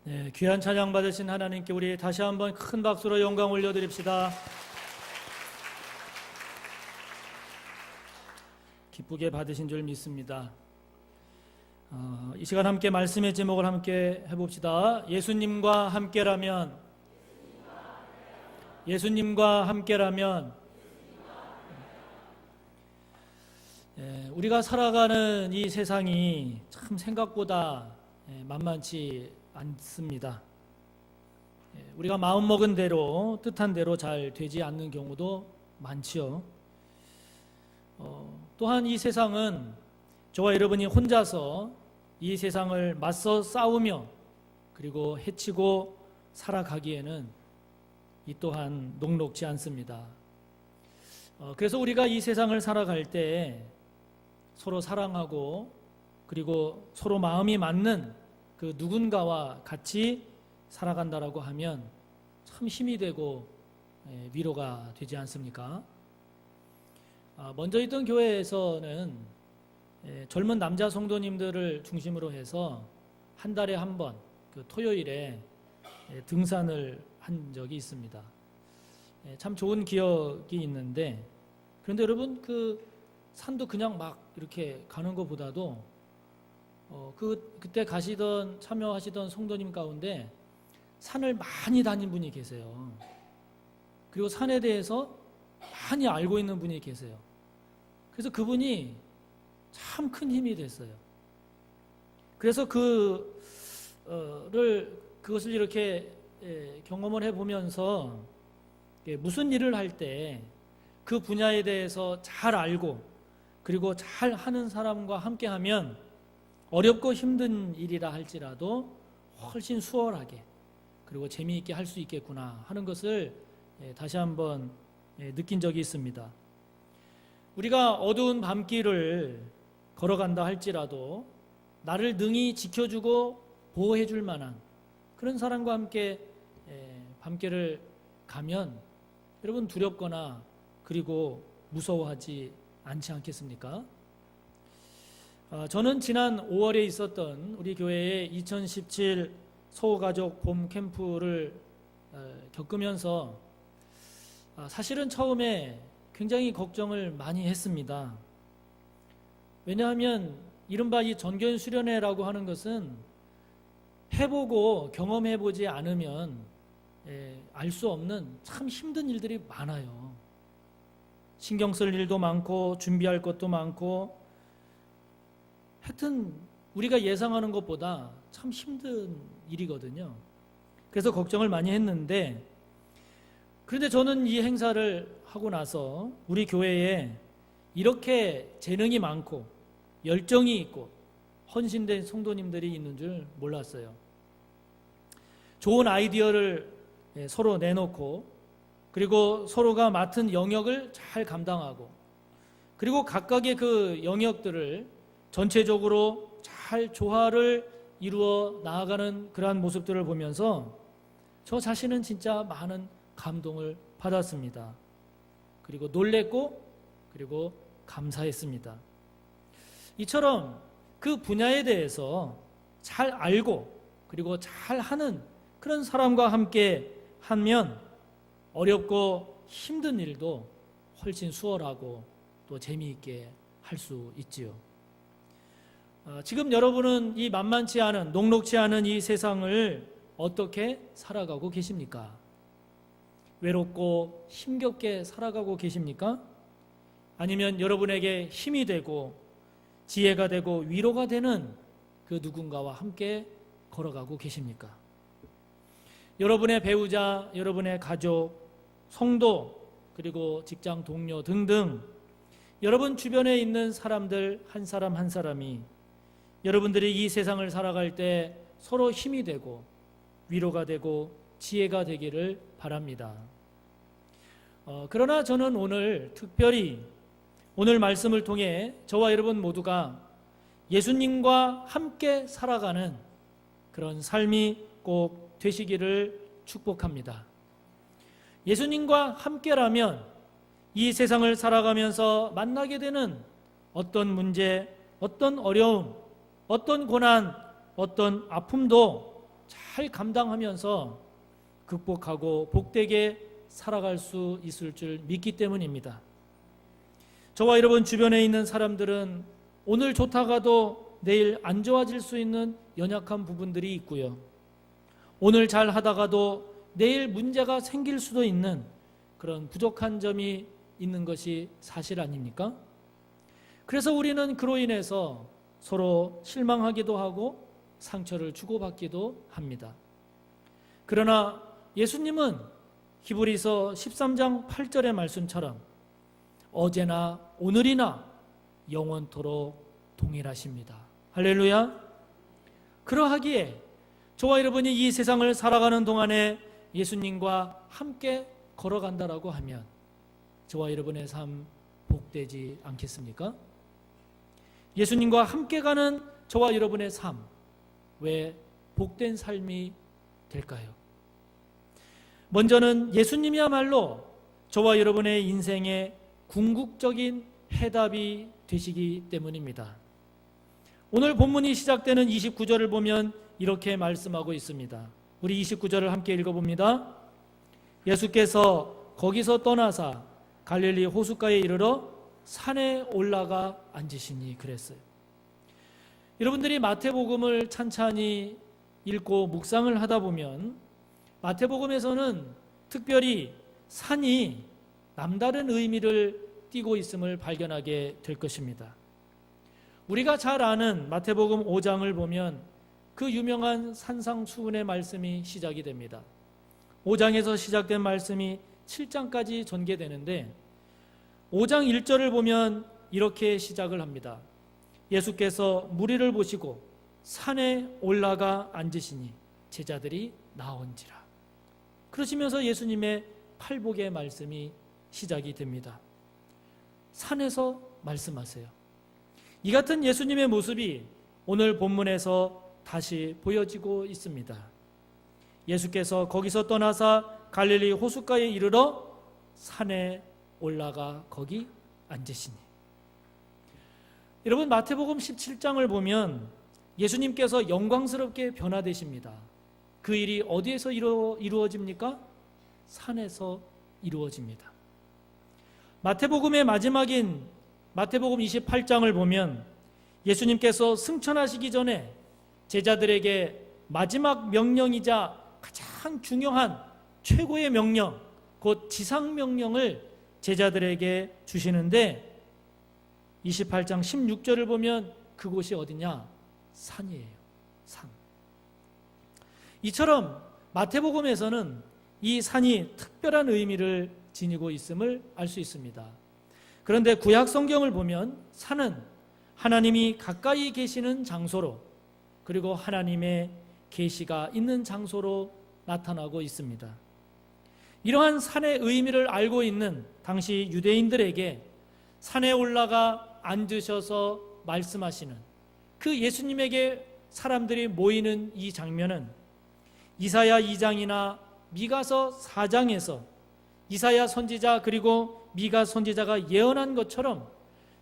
네, 귀한 찬양 받으신 하나님께 우리 다시 한번 큰 박수로 영광 올려드립시다. 기쁘게 받으신 줄 믿습니다. 이 시간 함께 말씀의 제목을 함께 해봅시다. 예수님과 함께라면, 예수님과 함께라면. 우리가 살아가는 이 세상이 참 생각보다 만만치 않습니다. 우리가 마음먹은 대로, 뜻한 대로 잘 되지 않는 경우도 많지요. 또한 이 세상은 저와 여러분이 혼자서 이 세상을 맞서 싸우며 그리고 해치고 살아가기에는 이 또한 녹록지 않습니다. 그래서 우리가 이 세상을 살아갈 때 서로 사랑하고 그리고 서로 마음이 맞는 그 누군가와 같이 살아간다라고 하면 참 힘이 되고 위로가 되지 않습니까? 먼저 있던 교회에서는 젊은 남자 성도님들을 중심으로 해서 한 달에 한 번 그 토요일에 등산을 한 적이 있습니다. 참 좋은 기억이 있는데, 그런데 여러분 그 산도 그냥 막 이렇게 가는 것보다도 그때 참여하시던 성도님 가운데 산을 많이 다닌 분이 계세요. 그리고 산에 대해서 많이 알고 있는 분이 계세요. 그래서 그분이 참 큰 힘이 됐어요. 그래서 그것을 이렇게 경험을 해보면서 무슨 일을 할 때 그 분야에 대해서 잘 알고 그리고 잘 하는 사람과 함께 하면 어렵고 힘든 일이라 할지라도 훨씬 수월하게 그리고 재미있게 할 수 있겠구나 하는 것을 다시 한번 느낀 적이 있습니다. 우리가 어두운 밤길을 걸어간다 할지라도 나를 능히 지켜주고 보호해 줄 만한 그런 사람과 함께 밤길을 가면 여러분 두렵거나 그리고 무서워하지 않지 않겠습니까? 저는 지난 5월에 있었던 우리 교회의 2017 소가족 봄 캠프를 겪으면서 사실은 처음에 굉장히 걱정을 많이 했습니다. 왜냐하면 이른바 이 전교인 수련회라고 하는 것은 해보고 경험해보지 않으면 알 수 없는 참 힘든 일들이 많아요. 신경 쓸 일도 많고 준비할 것도 많고 하여튼 우리가 예상하는 것보다 참 힘든 일이거든요. 그래서 걱정을 많이 했는데, 그런데 저는 이 행사를 하고 나서 우리 교회에 이렇게 재능이 많고 열정이 있고 헌신된 성도님들이 있는 줄 몰랐어요. 좋은 아이디어를 서로 내놓고 그리고 서로가 맡은 영역을 잘 감당하고 그리고 각각의 그 영역들을 전체적으로 잘 조화를 이루어 나아가는 그러한 모습들을 보면서 저 자신은 진짜 많은 감동을 받았습니다. 그리고 놀랬고 그리고 감사했습니다. 이처럼 그 분야에 대해서 잘 알고 그리고 잘 하는 그런 사람과 함께 하면 어렵고 힘든 일도 훨씬 수월하고 또 재미있게 할 수 있지요. 지금 여러분은 이 만만치 않은 녹록지 않은 이 세상을 어떻게 살아가고 계십니까? 외롭고 힘겹게 살아가고 계십니까? 아니면 여러분에게 힘이 되고 지혜가 되고 위로가 되는 그 누군가와 함께 걸어가고 계십니까? 여러분의 배우자, 여러분의 가족, 성도, 그리고 직장 동료 등등 여러분 주변에 있는 사람들 한 사람 한 사람이 여러분들이 이 세상을 살아갈 때 서로 힘이 되고 위로가 되고 지혜가 되기를 바랍니다. 그러나 저는 오늘 특별히 오늘 말씀을 통해 저와 여러분 모두가 예수님과 함께 살아가는 그런 삶이 꼭 되시기를 축복합니다. 예수님과 함께라면 이 세상을 살아가면서 만나게 되는 어떤 문제, 어떤 어려움, 어떤 고난, 어떤 아픔도 잘 감당하면서 극복하고 복되게 살아갈 수 있을 줄 믿기 때문입니다. 저와 여러분 주변에 있는 사람들은 오늘 좋다가도 내일 안 좋아질 수 있는 연약한 부분들이 있고요. 오늘 잘 하다가도 내일 문제가 생길 수도 있는 그런 부족한 점이 있는 것이 사실 아닙니까? 그래서 우리는 그로 인해서 서로 실망하기도 하고 상처를 주고받기도 합니다. 그러나 예수님은 히브리서 13장 8절의 말씀처럼 어제나 오늘이나 영원토록 동일하십니다. 할렐루야. 그러하기에 저와 여러분이 이 세상을 살아가는 동안에 예수님과 함께 걸어간다라고 하면 저와 여러분의 삶 복되지 않겠습니까? 예수님과 함께 가는 저와 여러분의 삶, 왜 복된 삶이 될까요? 먼저는 예수님이야말로 저와 여러분의 인생의 궁극적인 해답이 되시기 때문입니다. 오늘 본문이 시작되는 29절을 보면 이렇게 말씀하고 있습니다. 우리 29절을 함께 읽어봅니다. 예수께서 거기서 떠나사 갈릴리 호숫가에 이르러 산에 올라가 앉으시니 그랬어요. 여러분들이 마태복음을 찬찬히 읽고 묵상을 하다 보면 마태복음에서는 특별히 산이 남다른 의미를 띠고 있음을 발견하게 될 것입니다. 우리가 잘 아는 마태복음 5장을 보면 그 유명한 산상수훈의 말씀이 시작이 됩니다. 5장에서 시작된 말씀이 7장까지 전개되는데 5장 1절을 보면 이렇게 시작을 합니다. 예수께서 무리를 보시고 산에 올라가 앉으시니 제자들이 나온지라. 그러시면서 예수님의 팔복의 말씀이 시작이 됩니다. 산에서 말씀하세요. 이 같은 예수님의 모습이 오늘 본문에서 다시 보여지고 있습니다. 예수께서 거기서 떠나사 갈릴리 호숫가에 이르러 산에 올라가 거기 앉으시니. 여러분 마태복음 17장을 보면 예수님께서 영광스럽게 변화되십니다. 그 일이 어디에서 이루어집니까? 산에서 이루어집니다. 마태복음의 마지막인 마태복음 28장을 보면 예수님께서 승천하시기 전에 제자들에게 마지막 명령이자 가장 중요한 최고의 명령, 곧 지상명령을 제자들에게 주시는데 28장 16절을 보면 그곳이 어디냐? 산이에요. 산. 이처럼 마태복음에서는 이 산이 특별한 의미를 지니고 있음을 알 수 있습니다. 그런데 구약 성경을 보면 산은 하나님이 가까이 계시는 장소로, 그리고 하나님의 계시가 있는 장소로 나타나고 있습니다. 이러한 산의 의미를 알고 있는 당시 유대인들에게 산에 올라가 앉으셔서 말씀하시는 그 예수님에게 사람들이 모이는 이 장면은 이사야 2장이나 미가서 4장에서 이사야 선지자 그리고 미가 선지자가 예언한 것처럼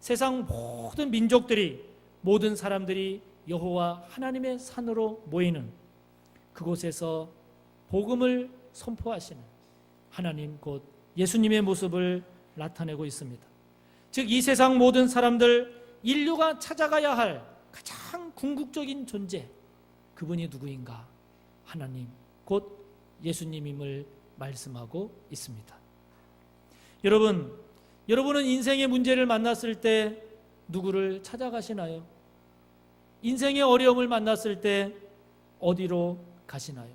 세상 모든 민족들이, 모든 사람들이 여호와 하나님의 산으로 모이는 그곳에서 복음을 선포하시는 하나님 곧 예수님의 모습을 나타내고 있습니다. 즉 이 세상 모든 사람들, 인류가 찾아가야 할 가장 궁극적인 존재, 그분이 누구인가? 하나님 곧 예수님임을 말씀하고 있습니다. 여러분은 인생의 문제를 만났을 때 누구를 찾아가시나요? 인생의 어려움을 만났을 때 어디로 가시나요?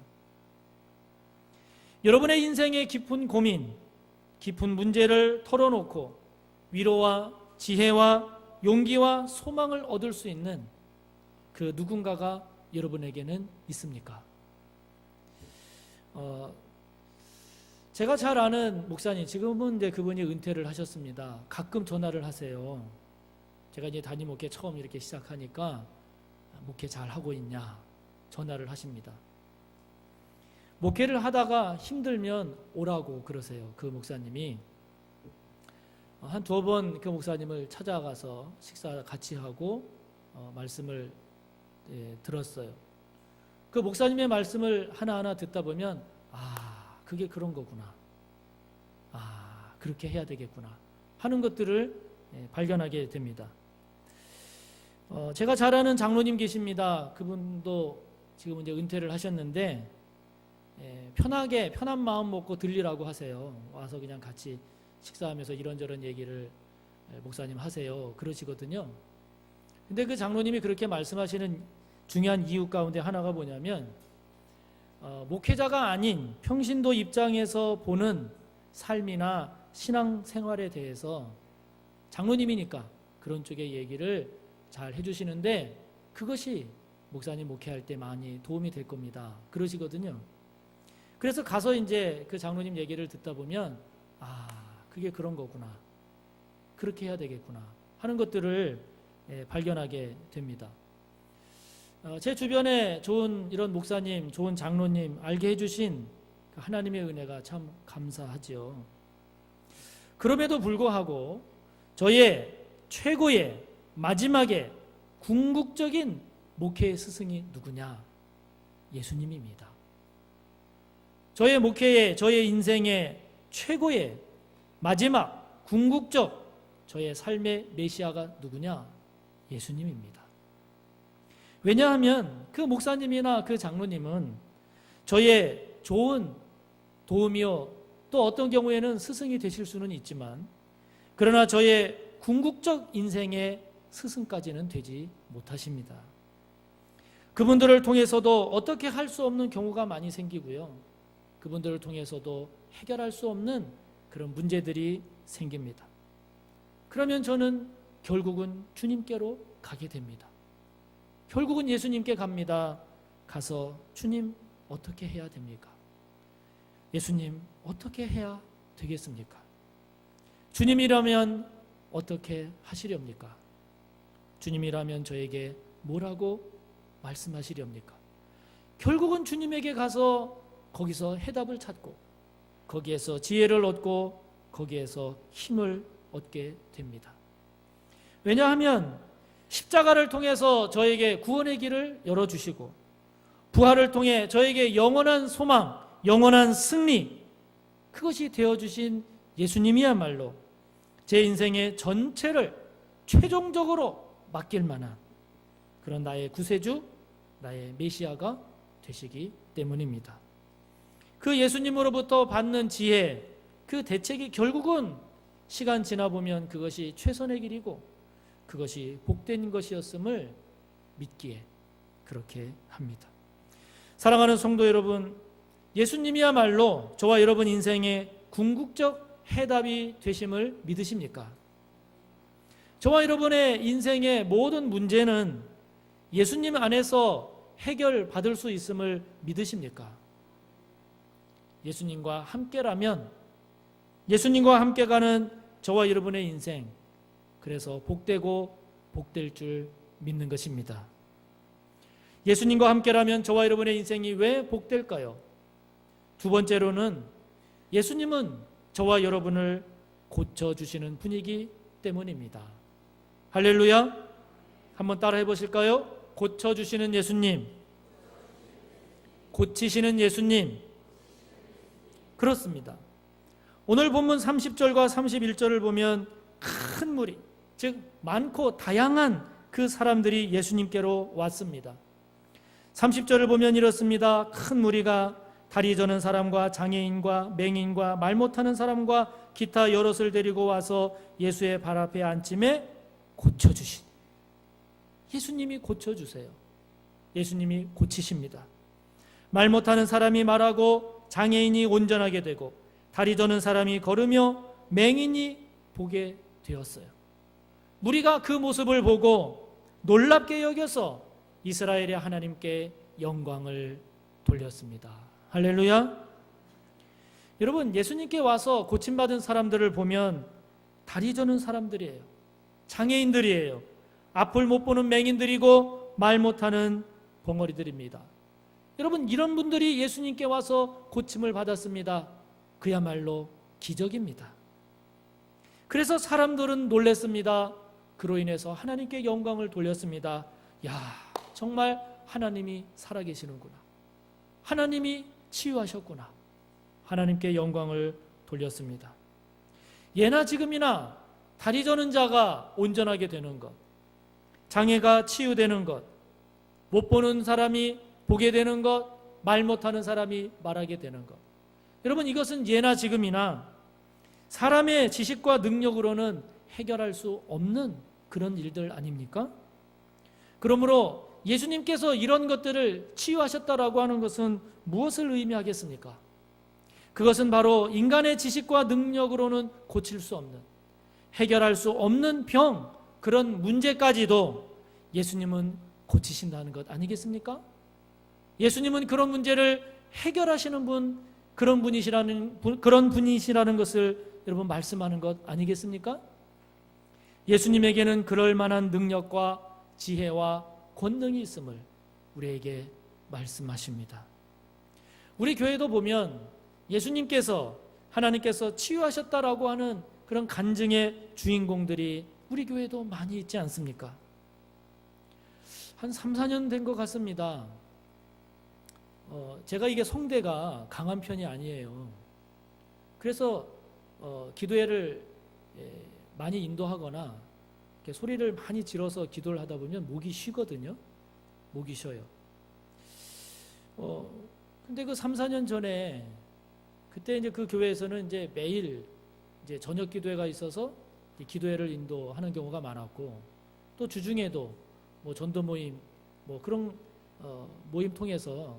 여러분의 인생의 깊은 고민, 깊은 문제를 털어놓고 위로와 지혜와 용기와 소망을 얻을 수 있는 그 누군가가 여러분에게는 있습니까? 제가 잘 아는 목사님, 지금은 이제 그분이 은퇴를 하셨습니다. 가끔 전화를 하세요. 제가 이제 담임 목회 처음 이렇게 시작하니까 목회 잘 하고 있냐 전화를 하십니다. 목회를 하다가 힘들면 오라고 그러세요. 그 목사님이 한 2번 그 목사님을 찾아가서 식사 같이 하고 말씀을 들었어요. 그 목사님의 말씀을 하나하나 듣다 보면 그게 그런 거구나. 그렇게 해야 되겠구나 하는 것들을 발견하게 됩니다. 제가 잘 아는 장로님 계십니다. 그분도 지금 이제 은퇴를 하셨는데 편하게 편한 마음 먹고 들리라고 하세요. 와서 그냥 같이 식사하면서 이런저런 얘기를 목사님 하세요. 그러시거든요. 근데 그 장로님이 그렇게 말씀하시는 중요한 이유 가운데 하나가 뭐냐면 목회자가 아닌 평신도 입장에서 보는 삶이나 신앙생활에 대해서 장로님이니까 그런 쪽의 얘기를 잘 해주시는데 그것이 목사님 목회할 때 많이 도움이 될 겁니다. 그러시거든요. 그래서 가서 이제 그 장로님 얘기를 듣다 보면 그게 그런 거구나. 그렇게 해야 되겠구나 하는 것들을 발견하게 됩니다. 제 주변에 좋은 이런 목사님, 좋은 장로님 알게 해주신 하나님의 은혜가 참 감사하지요. 그럼에도 불구하고 저의 최고의 마지막에 궁극적인 목회의 스승이 누구냐? 예수님입니다. 저의 목회의, 저의 인생의 최고의 마지막 궁극적 저의 삶의 메시아가 누구냐? 예수님입니다. 왜냐하면 그 목사님이나 그 장로님은 저의 좋은 도움이요, 또 어떤 경우에는 스승이 되실 수는 있지만 그러나 저의 궁극적 인생의 스승까지는 되지 못하십니다. 그분들을 통해서도 어떻게 할 수 없는 경우가 많이 생기고요. 그분들을 통해서도 해결할 수 없는 그런 문제들이 생깁니다. 그러면 저는 결국은 주님께로 가게 됩니다. 결국은 예수님께 갑니다. 가서 주님 어떻게 해야 됩니까? 예수님 어떻게 해야 되겠습니까? 주님이라면 어떻게 하시렵니까? 주님이라면 저에게 뭐라고 말씀하시렵니까? 결국은 주님에게 가서 거기서 해답을 찾고 거기에서 지혜를 얻고 거기에서 힘을 얻게 됩니다. 왜냐하면 십자가를 통해서 저에게 구원의 길을 열어주시고 부활을 통해 저에게 영원한 소망, 영원한 승리, 그것이 되어주신 예수님이야말로 제 인생의 전체를 최종적으로 맡길 만한 그런 나의 구세주, 나의 메시아가 되시기 때문입니다. 그 예수님으로부터 받는 지혜, 그 대책이 결국은 시간 지나 보면 그것이 최선의 길이고 그것이 복된 것이었음을 믿기에 그렇게 합니다. 사랑하는 성도 여러분, 예수님이야말로 저와 여러분 인생의 궁극적 해답이 되심을 믿으십니까? 저와 여러분의 인생의 모든 문제는 예수님 안에서 해결받을 수 있음을 믿으십니까? 예수님과 함께라면, 예수님과 함께 가는 저와 여러분의 인생, 그래서 복되고 복될 줄 믿는 것입니다. 예수님과 함께라면 저와 여러분의 인생이 왜 복될까요? 두 번째로는 예수님은 저와 여러분을 고쳐주시는 분이기 때문입니다. 할렐루야! 한번 따라 해보실까요? 고쳐주시는 예수님, 고치시는 예수님. 그렇습니다. 오늘 본문 30절과 31절을 보면 큰 무리, 즉 많고 다양한 그 사람들이 예수님께로 왔습니다. 30절을 보면 이렇습니다. 큰 무리가 다리 저는 사람과 장애인과 맹인과 말 못하는 사람과 기타 여럿을 데리고 와서 예수의 발 앞에 앉힘에 고쳐주신, 예수님이 고쳐주세요. 예수님이 고치십니다. 말 못하는 사람이 말하고 장애인이 온전하게 되고 다리 저는 사람이 걸으며 맹인이 보게 되었어요. 무리가 그 모습을 보고 놀랍게 여겨서 이스라엘의 하나님께 영광을 돌렸습니다. 할렐루야. 여러분, 예수님께 와서 고침받은 사람들을 보면 다리 저는 사람들이에요. 장애인들이에요. 앞을 못 보는 맹인들이고 말 못하는 벙어리들입니다. 여러분, 이런 분들이 예수님께 와서 고침을 받았습니다. 그야말로 기적입니다. 그래서 사람들은 놀랐습니다. 그로 인해서 하나님께 영광을 돌렸습니다. 야, 정말 하나님이 살아계시는구나. 하나님이 치유하셨구나. 하나님께 영광을 돌렸습니다. 예나 지금이나 다리 저는 자가 온전하게 되는 것, 장애가 치유되는 것, 못 보는 사람이 보게 되는 것, 말 못하는 사람이 말하게 되는 것. 여러분, 이것은 예나 지금이나 사람의 지식과 능력으로는 해결할 수 없는 그런 일들 아닙니까? 그러므로 예수님께서 이런 것들을 치유하셨다라고 하는 것은 무엇을 의미하겠습니까? 그것은 바로 인간의 지식과 능력으로는 고칠 수 없는, 해결할 수 없는 병, 그런 문제까지도 예수님은 고치신다는 것 아니겠습니까? 예수님은 그런 문제를 해결하시는 분, 그런 분이시라는 것을 여러분 말씀하는 것 아니겠습니까? 예수님에게는 그럴 만한 능력과 지혜와 권능이 있음을 우리에게 말씀하십니다. 우리 교회도 보면 예수님께서, 하나님께서 치유하셨다라고 하는 그런 간증의 주인공들이 우리 교회도 많이 있지 않습니까? 한 3, 4년 된 것 같습니다. 제가 이게 성대가 강한 편이 아니에요. 그래서 기도회를 많이 인도하거나 이렇게 소리를 많이 질러서 기도를 하다 보면 목이 쉬거든요. 목이 쉬어요. 근데 그 3, 4년 전에 그때 이제 그 교회에서는 이제 매일 이제 저녁 기도회가 있어서 기도회를 인도하는 경우가 많았고, 또 주중에도 뭐 전도 모임 뭐 그런 모임 통해서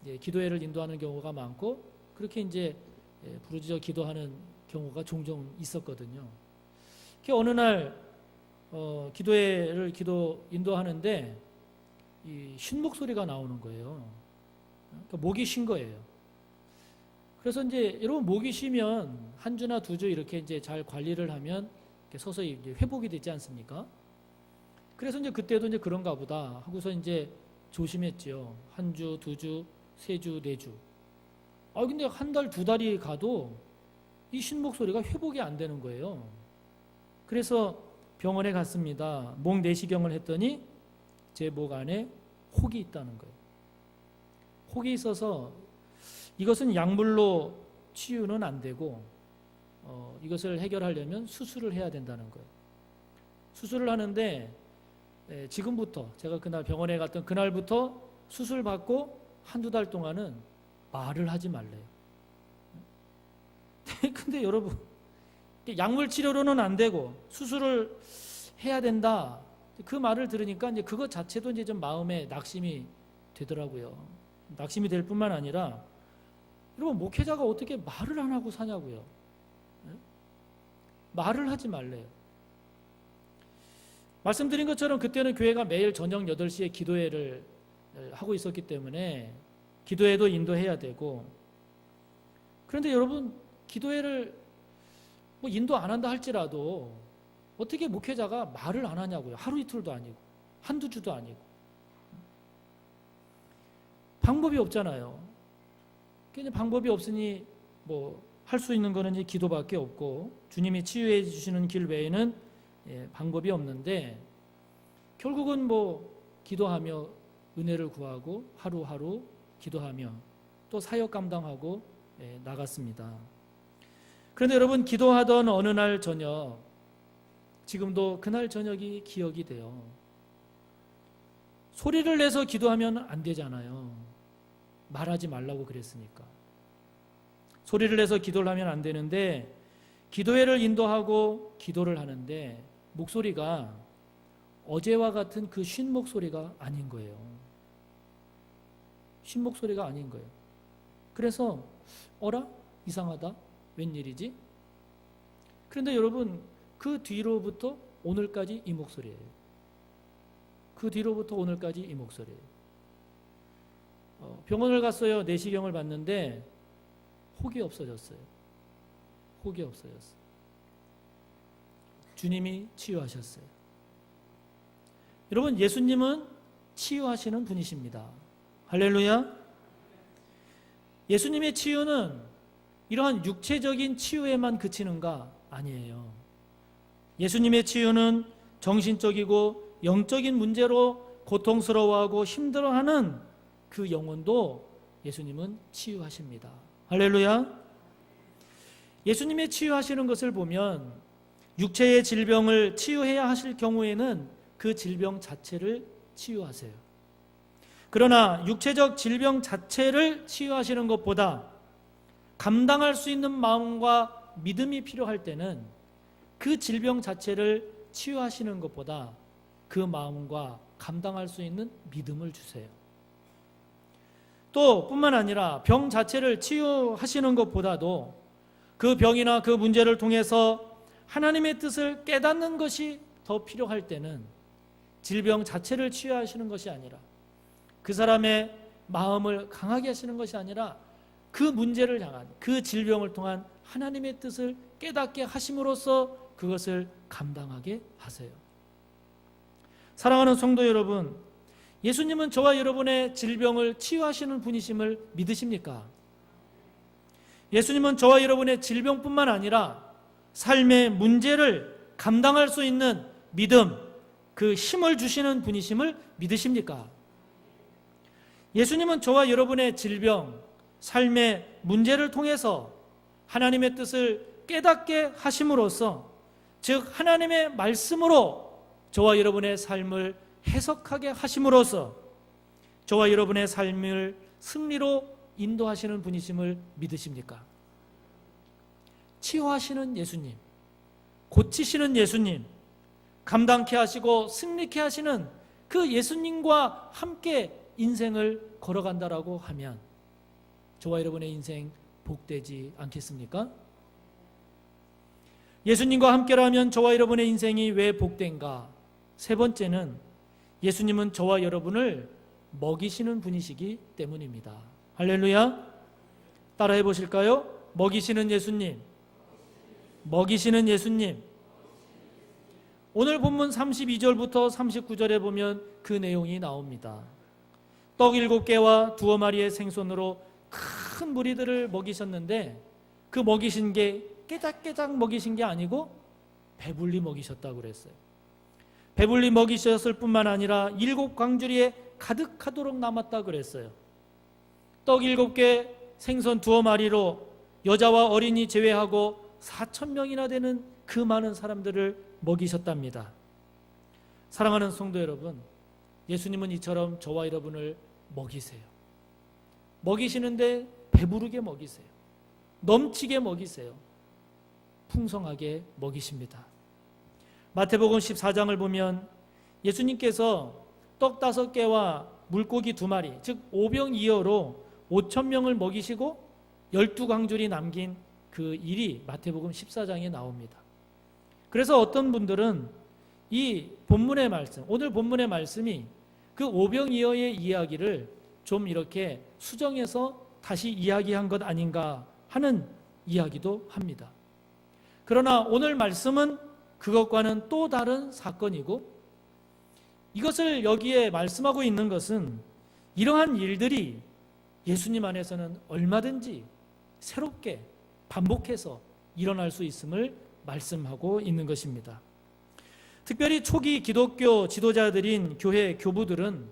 이제 기도회를 인도하는 경우가 많고, 그렇게 이제 부르짖어 기도하는 경우가 종종 있었거든요. 어느 날 기도회를 인도하는데 이 쉰 목소리가 나오는 거예요. 그러니까 목이 쉰 거예요. 그래서 이제 여러분, 목이 쉬면 한 주나 두 주 이렇게 이제 잘 관리를 하면 서서히 이제 회복이 되지 않습니까? 그래서 이제 그때도 이제 그런가 보다 하고서 이제 조심했지요. 한 주, 두 주, 세 주, 네 주. 근데 한 달, 두 달이 가도 이 쉰 목소리가 회복이 안 되는 거예요. 그래서 병원에 갔습니다. 목 내시경을 했더니 제 목 안에 혹이 있다는 거예요. 혹이 있어서 이것은 약물로 치유는 안 되고 이것을 해결하려면 수술을 해야 된다는 거예요. 수술을 하는데 지금부터, 제가 그날 병원에 갔던 그날부터 수술 받고 한두 달 동안은 말을 하지 말래요. 근데 여러분, 약물 치료로는 안 되고 수술을 해야 된다, 그 말을 들으니까 이제 그것 자체도 이제 좀 마음에 낙심이 되더라고요. 낙심이 될 뿐만 아니라, 여러분, 목회자가 어떻게 말을 안 하고 사냐고요. 말을 하지 말래요. 말씀드린 것처럼 그때는 교회가 매일 저녁 8시에 기도회를 하고 있었기 때문에 기도회도 인도해야 되고, 그런데 여러분, 기도회를 뭐 인도 안 한다 할지라도 어떻게 목회자가 말을 안 하냐고요. 하루 이틀도 아니고 한두 주도 아니고. 방법이 없잖아요. 방법이 없으니 뭐 할 수 있는 거는 이제 기도밖에 없고, 주님이 치유해 주시는 길 외에는 방법이 없는데, 결국은 뭐 기도하며 은혜를 구하고 하루하루 기도하며 또 사역 감당하고 나갔습니다. 그런데 여러분, 기도하던 어느 날 저녁, 지금도 그날 저녁이 기억이 돼요. 소리를 내서 기도하면 안 되잖아요. 말하지 말라고 그랬으니까. 소리를 내서 기도를 하면 안 되는데, 기도회를 인도하고 기도를 하는데 목소리가 어제와 같은 그 쉰 목소리가 아닌 거예요. 쉰 목소리가 아닌 거예요. 그래서 어라? 이상하다? 웬일이지? 그런데 여러분, 그 뒤로부터 오늘까지 이 목소리예요. 그 뒤로부터 오늘까지 이 목소리예요. 병원을 갔어요. 내시경을 봤는데 혹이 없어졌어요. 혹이 없어졌어요. 주님이 치유하셨어요. 여러분, 예수님은 치유하시는 분이십니다. 할렐루야. 예수님의 치유는 이러한 육체적인 치유에만 그치는가? 아니에요. 예수님의 치유는 정신적이고 영적인 문제로 고통스러워하고 힘들어하는 그 영혼도 예수님은 치유하십니다. 할렐루야. 예수님의 치유하시는 것을 보면 육체의 질병을 치유해야 하실 경우에는 그 질병 자체를 치유하세요. 그러나 육체적 질병 자체를 치유하시는 것보다 감당할 수 있는 마음과 믿음이 필요할 때는 그 질병 자체를 치유하시는 것보다 그 마음과 감당할 수 있는 믿음을 주세요. 또 뿐만 아니라 병 자체를 치유하시는 것보다도 그 병이나 그 문제를 통해서 하나님의 뜻을 깨닫는 것이 더 필요할 때는 질병 자체를 치유하시는 것이 아니라 그 사람의 마음을 강하게 하시는 것이 아니라 그 문제를 향한 그 질병을 통한 하나님의 뜻을 깨닫게 하심으로써 그것을 감당하게 하세요. 사랑하는 성도 여러분, 예수님은 저와 여러분의 질병을 치유하시는 분이심을 믿으십니까? 예수님은 저와 여러분의 질병뿐만 아니라 삶의 문제를 감당할 수 있는 믿음, 그 힘을 주시는 분이심을 믿으십니까? 예수님은 저와 여러분의 질병, 삶의 문제를 통해서 하나님의 뜻을 깨닫게 하심으로써, 즉 하나님의 말씀으로 저와 여러분의 삶을 해석하게 하심으로써 저와 여러분의 삶을 승리로 인도하시는 분이심을 믿으십니까? 치유하시는 예수님, 고치시는 예수님, 감당케 하시고 승리케 하시는 그 예수님과 함께 인생을 걸어간다라고 하면 저와 여러분의 인생 복되지 않겠습니까? 예수님과 함께라면 저와 여러분의 인생이 왜 복된가? 세 번째는 예수님은 저와 여러분을 먹이시는 분이시기 때문입니다. 할렐루야. 따라해 보실까요? 먹이시는 예수님, 먹이시는 예수님. 오늘 본문 32절부터 39절에 보면 그 내용이 나옵니다. 떡 7개와 두어 마리의 생선으로 큰 무리들을 먹이셨는데 그 먹이신 게 깨작깨작 먹이신 게 아니고 배불리 먹이셨다고 그랬어요. 배불리 먹이셨을 뿐만 아니라 7 광주리에 가득하도록 남았다고 그랬어요. 떡 7개, 생선 두어 마리로 여자와 어린이 제외하고 4,000명이나 되는 그 많은 사람들을 먹이셨답니다. 사랑하는 성도 여러분, 예수님은 이처럼 저와 여러분을 먹이세요. 먹이시는데 배부르게 먹이세요. 넘치게 먹이세요. 풍성하게 먹이십니다. 마태복음 14장을 보면 예수님께서 떡 5개와 물고기 2마리, 즉 오병이어로 5,000명을 먹이시고 12광줄이 남긴 그 일이 마태복음 14장에 나옵니다. 그래서 어떤 분들은 이 본문의 말씀, 오늘 본문의 말씀이 그 오병이어의 이야기를 좀 이렇게 수정해서 다시 이야기한 것 아닌가 하는 이야기도 합니다. 그러나 오늘 말씀은 그것과는 또 다른 사건이고, 이것을 여기에 말씀하고 있는 것은 이러한 일들이 예수님 안에서는 얼마든지 새롭게 반복해서 일어날 수 있음을 말씀하고 있는 것입니다. 특별히 초기 기독교 지도자들인 교회 교부들은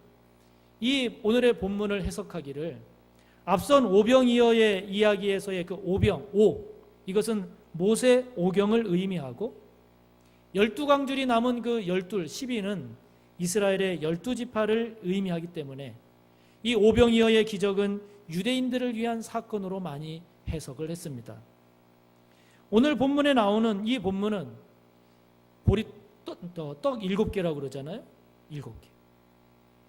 이 오늘의 본문을 해석하기를 앞선 오병이어의 이야기에서의 그 오병, 이것은 모세 오경을 의미하고 12광줄이 남은 그 12는 이스라엘의 12지파를 의미하기 때문에 이 오병이어의 기적은 유대인들을 위한 사건으로 많이 해석을 했습니다. 오늘 본문에 나오는 이 본문은 떡 7개라고 그러잖아요. 7개.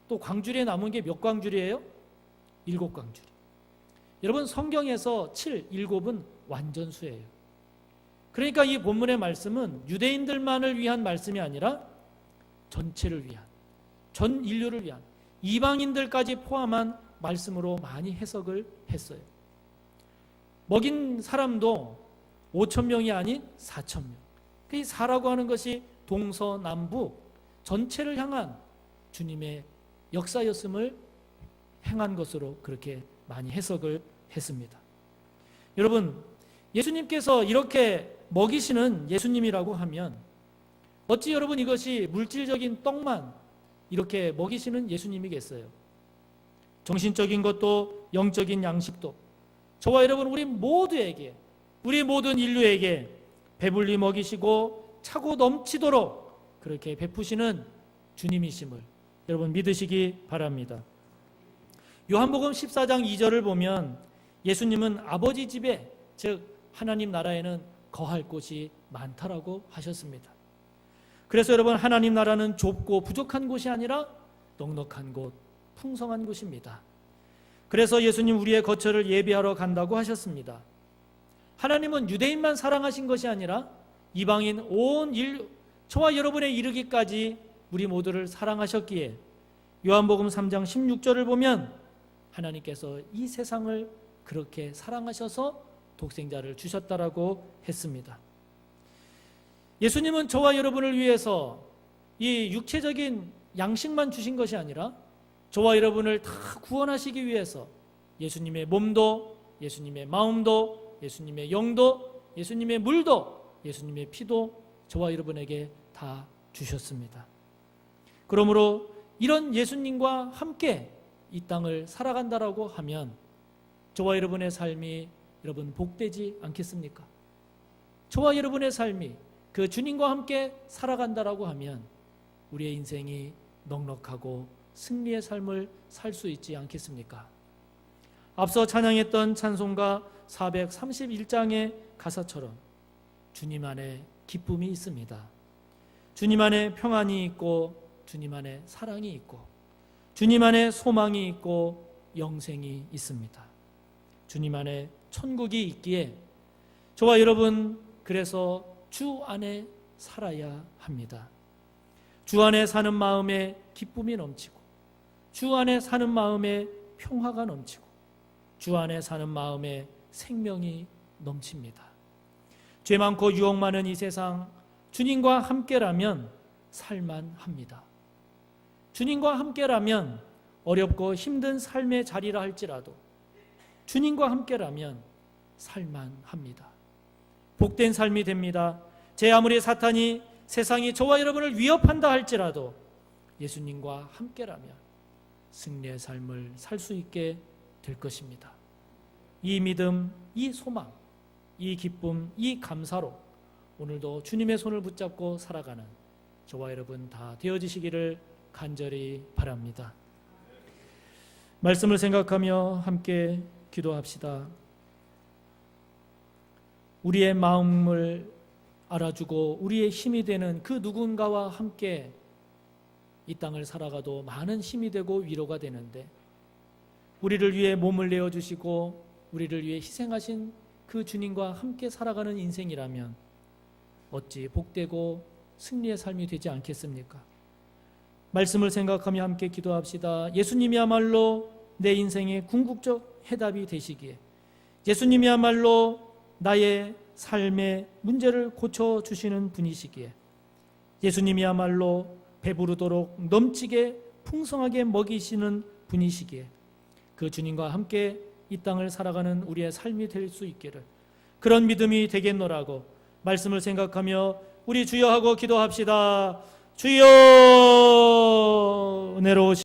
또 광주리에 남은 게 몇 광주리예요? 7광주리. 여러분, 성경에서 7은 완전수예요. 그러니까 이 본문의 말씀은 유대인들만을 위한 말씀이 아니라 전체를 위한, 전 인류를 위한, 이방인들까지 포함한 말씀으로 많이 해석을 했어요. 먹인 사람도 5,000명이 아닌 4,000명. 이 4라고 하는 것이 동서남북 전체를 향한 주님의 역사였음을 행한 것으로 그렇게 많이 해석을 했습니다. 여러분, 예수님께서 이렇게 먹이시는 예수님이라고 하면 어찌 여러분 이것이 물질적인 떡만 이렇게 먹이시는 예수님이겠어요? 정신적인 것도 영적인 양식도 저와 여러분 우리 모두에게, 우리 모든 인류에게 배불리 먹이시고 차고 넘치도록 그렇게 베푸시는 주님이심을 여러분 믿으시기 바랍니다. 요한복음 14장 2절을 보면 예수님은 아버지 집에, 즉 하나님 나라에는 거할 곳이 많다라고 하셨습니다. 그래서 여러분 하나님 나라는 좁고 부족한 곳이 아니라 넉넉한 곳, 풍성한 곳입니다. 그래서 예수님 우리의 거처를 예비하러 간다고 하셨습니다. 하나님은 유대인만 사랑하신 것이 아니라 이방인 온 인류, 저와 여러분에 이르기까지 우리 모두를 사랑하셨기에 요한복음 3장 16절을 보면 하나님께서 이 세상을 그렇게 사랑하셔서 독생자를 주셨다라고 했습니다. 예수님은 저와 여러분을 위해서 이 육체적인 양식만 주신 것이 아니라 저와 여러분을 다 구원하시기 위해서 예수님의 몸도, 예수님의 마음도, 예수님의 영도, 예수님의 물도, 예수님의 피도 저와 여러분에게 다 주셨습니다. 그러므로 이런 예수님과 함께 이 땅을 살아간다라고 하면 저와 여러분의 삶이 여러분 복되지 않겠습니까? 저와 여러분의 삶이 그 주님과 함께 살아간다라고 하면 우리의 인생이 넉넉하고 승리의 삶을 살 수 있지 않겠습니까? 앞서 찬양했던 찬송가 431장의 가사처럼 주님 안에 기쁨이 있습니다. 주님 안에 평안이 있고 주님 안에 사랑이 있고 주님 안에 소망이 있고 영생이 있습니다. 주님 안에 천국이 있기에 저와 여러분 그래서 주 안에 살아야 합니다. 주 안에 사는 마음에 기쁨이 넘치고 주 안에 사는 마음에 평화가 넘치고 주 안에 사는 마음에 생명이 넘칩니다. 죄 많고 유혹 많은 이 세상 주님과 함께라면 살만합니다. 주님과 함께라면 어렵고 힘든 삶의 자리라 할지라도 주님과 함께라면 살만합니다. 복된 삶이 됩니다. 제 아무리 사탄이 세상이 저와 여러분을 위협한다 할지라도 예수님과 함께라면 승리의 삶을 살 수 있게 될 것입니다. 이 믿음, 이 소망, 이 기쁨, 이 감사로 오늘도 주님의 손을 붙잡고 살아가는 저와 여러분 다 되어지시기를 간절히 바랍니다. 말씀을 생각하며 함께 기도합시다. 우리의 마음을 알아주고 우리의 힘이 되는 그 누군가와 함께 이 땅을 살아가도 많은 힘이 되고 위로가 되는데 우리를 위해 몸을 내어주시고 우리를 위해 희생하신 그 주님과 함께 살아가는 인생이라면 어찌 복되고 승리의 삶이 되지 않겠습니까? 말씀을 생각하며 함께 기도합시다. 예수님이야말로 내 인생의 궁극적 해답이 되시기에 예수님이야말로 나의 삶의 문제를 고쳐주시는 분이시기에 예수님이야말로 배부르도록 넘치게 풍성하게 먹이시는 분이시기에 그 주님과 함께 이 땅을 살아가는 우리의 삶이 될 수 있기를 그런 믿음이 되겠노라고 말씀을 생각하며 우리 주여 하고 기도합시다. 주여 은혜로우신